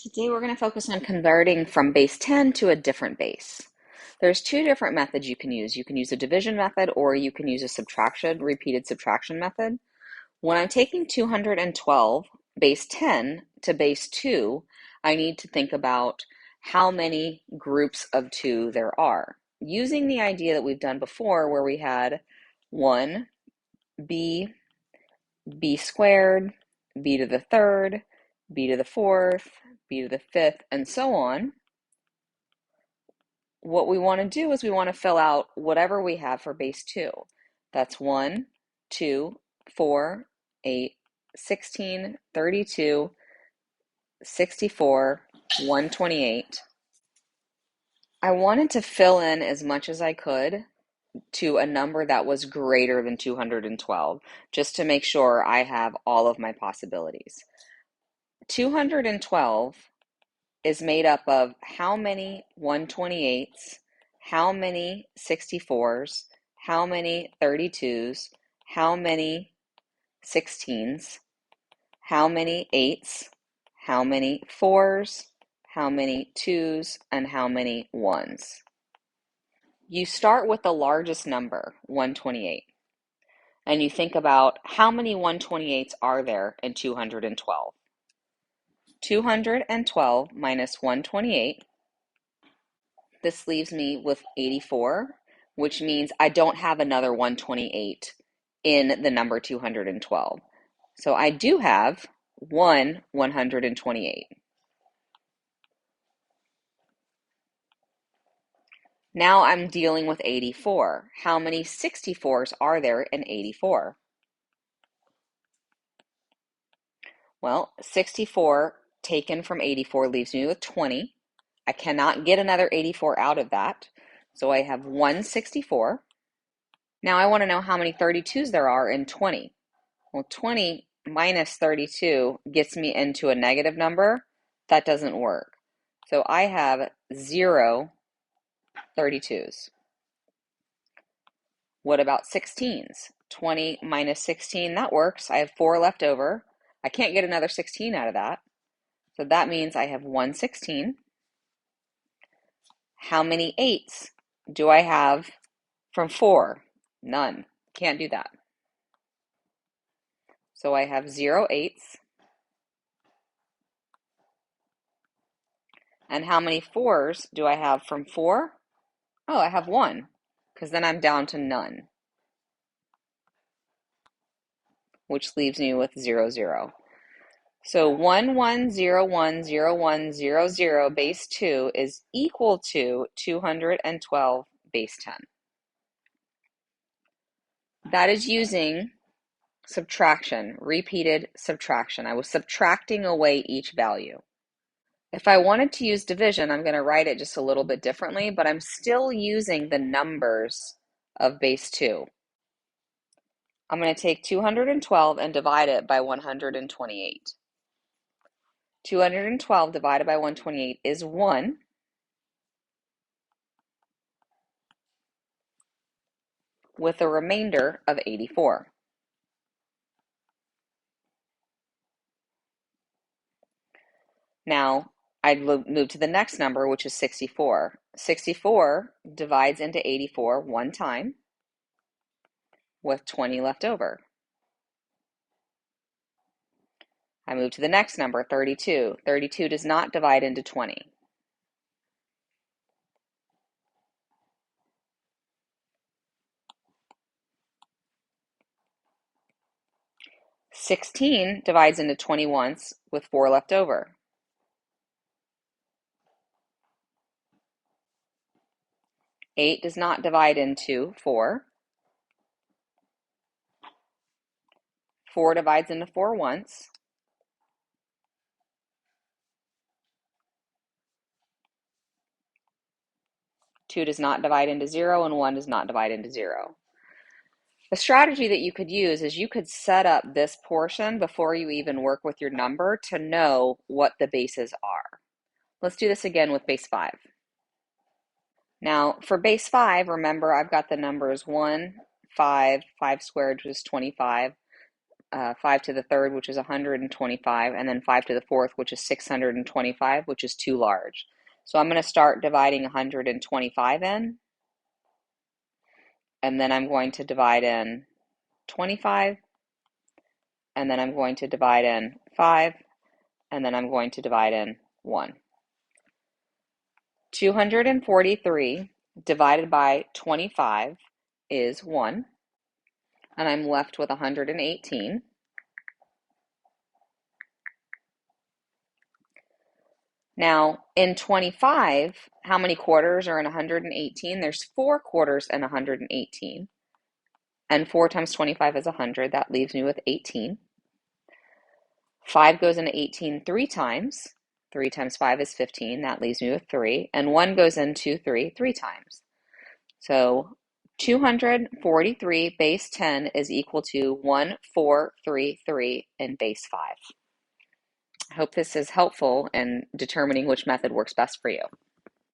Today we're going to focus on converting from base 10 to a different base. There's two different methods you can use. You can use a division method or you can use a repeated subtraction method. When I'm taking 212 base 10 to base 2, I need to think about how many groups of 2 there are. Using the idea that we've done before where we had 1, b squared, b to the third, b to the fourth, b to the fifth, and so on. What we want to do is we want to fill out whatever we have for base 2. That's 1, 2, 4, 8, 16, 32, 64, 128. I wanted to fill in as much as I could to a number that was greater than 212, just to make sure I have all of my possibilities. 212 is made up of how many 128s, how many 64s, how many 32s, how many 16s, how many 8s, how many 4s, how many 2s, and how many 1s. You start with the largest number, 128, and you think about how many 128s are there in 212. 212 minus 128, this leaves me with 84, which means I don't have another 128 in the number 212. So I do have 128. Now I'm dealing with 84. How many 64s are there in 84? Well, 64 taken from 84 leaves me with 20. I cannot get another 84 out of that, so I have 164. Now I want to know how many 32s there are in 20. Well, 20 minus 32 gets me into a negative number. That doesn't work. So I have 0 32s. What about 16s? 20 minus 16, that works. I have 4 left over. I can't get another 16 out of that. So that means I have 116. How many 8s do I have from 4? None. Can't do that. So I have 0 8s. And how many 4s do I have from 4? Oh, I have 1, because then I'm down to none, which leaves me with 0 0. So 1 1 0 1 0 1 0 0 base 2 is equal to 212 base 10. That is using subtraction, repeated subtraction. I was subtracting away each value. If I wanted to use division, I'm going to write it just a little bit differently, but I'm still using the numbers of base 2. I'm going to take 212 and divide it by 128. 212 divided by 128 is 1. With a remainder of 84. Now, I'd move to the next number, which is 64. 64 divides into 84 one time with 20 left over. I move to the next number, 32. 32 does not divide into 20. 16 divides into 20 once with 4 left over. 8 does not divide into 4. 4 divides into 4 once. 2 does not divide into 0, and 1 does not divide into 0. The strategy that you could use is you could set up this portion before you even work with your number to know what the bases are. Let's do this again with base 5. Now, for base 5, remember I've got the numbers 1, 5, 5 squared, which is 25. 5 to the third, which is 125, and then 5 to the fourth, which is 625, which is too large. So I'm going to start dividing 125 in, and then I'm going to divide in 25, and then I'm going to divide in 5, and then I'm going to divide in 1. 243 divided by 25 is 1, and I'm left with 118. Now, in 25, how many quarters are in 118? There's 4 quarters in 118. And 4 times 25 is 100. That leaves me with 18. 5 goes into 18 3 times. 3 times 5 is 15. That leaves me with 3. And 1 goes into 3 times. So 243 base 10 is equal to 1433 in base 5. I hope this is helpful in determining which method works best for you.